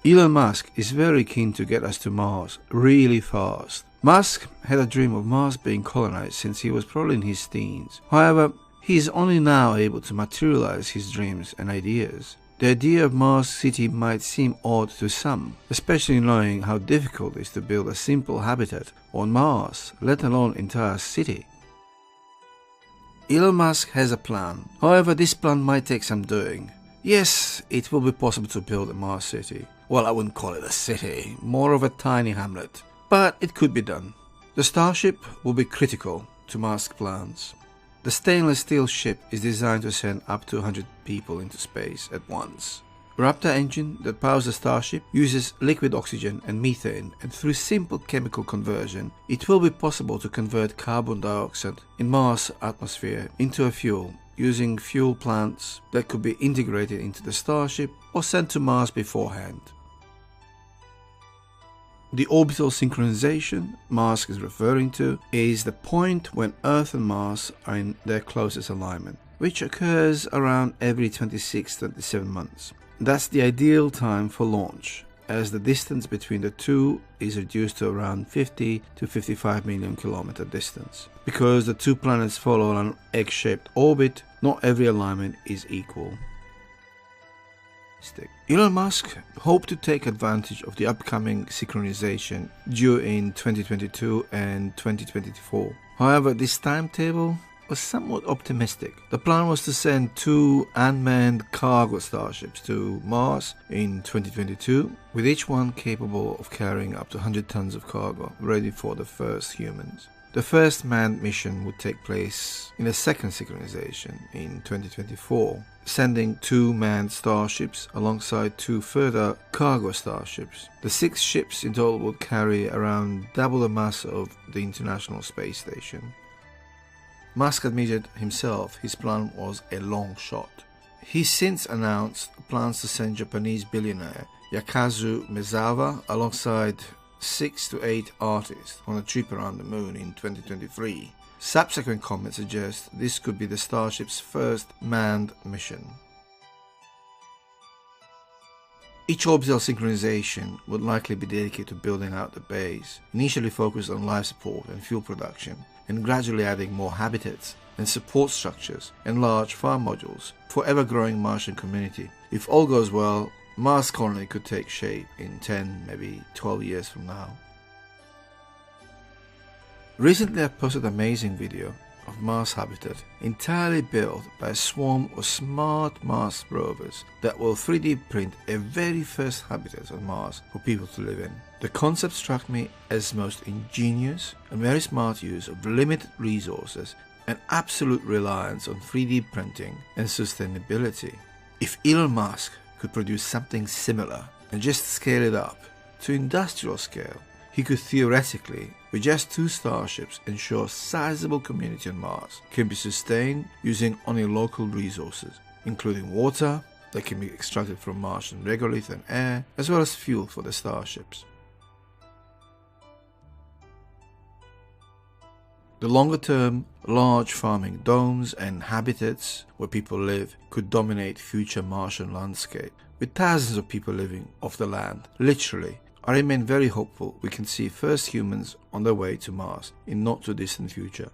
Elon Musk is very keen to get us to Mars really fast. Musk had a dream of Mars being colonized since he was probably in his teens. However, he is only now able to materialize his dreams and ideas. The idea of Mars City might seem odd to some, especially knowing how difficult it is to build a simple habitat on Mars, let alone an entire city. Elon Musk has a plan. However, this plan might take some doing. Yes, it will be possible to build a Mars City. Well, I wouldn't call it a city, more of a tiny hamlet. But it could be done. The Starship will be critical to Musk's plans. The stainless steel ship is designed to send up to 100 people into space at once. The Raptor engine that powers the Starship uses liquid oxygen and methane, and through simple chemical conversion, it will be possible to convert carbon dioxide in Mars' atmosphere into a fuel, using fuel plants that could be integrated into the Starship or sent to Mars beforehand. The orbital synchronization Musk is referring to is the point when Earth and Mars are in their closest alignment, which occurs around every 26-27 months. That's the ideal time for launch, as the distance between the two is reduced to around 50 to 55 million kilometer distance. Because the two planets follow an egg-shaped orbit, not every alignment is equal. Elon Musk hoped to take advantage of the upcoming synchronization due in 2022 and 2024. However, this timetable was somewhat optimistic. The plan was to send 2 unmanned cargo starships to Mars in 2022, with each one capable of carrying up to 100 tons of cargo, ready for the first humans. The first manned mission would take place in the second synchronization in 2024, sending 2 manned starships alongside 2 further cargo starships. The 6 ships in total would carry around double the mass of the International Space Station. Musk admitted himself his plan was a long shot. He's since announced plans to send Japanese billionaire Yakazu Maezawa alongside 6 to 8 artists on a trip around the moon in 2023. Subsequent comments suggest this could be the Starship's first manned mission. Each orbital synchronization would likely be dedicated to building out the base, initially focused on life support and fuel production, and gradually adding more habitats and support structures and large farm modules for ever-growing Martian community. If all goes well, Mars colony could take shape in 10, maybe 12 years from now. Recently I posted an amazing video of Mars habitat entirely built by a swarm of smart Mars rovers that will 3D print a very first habitat on Mars for people to live in. The concept struck me as most ingenious and very smart use of limited resources and absolute reliance on 3D printing and sustainability. If Elon Musk could produce something similar and just scale it up to industrial scale, he could theoretically, with just 2 starships, ensure sizable community on Mars can be sustained using only local resources, including water that can be extracted from Martian regolith and air, as well as fuel for the starships. The longer-term, large farming domes and habitats where people live could dominate future Martian landscape, with thousands of people living off the land, literally. I remain very hopeful we can see first humans on their way to Mars in not too distant future.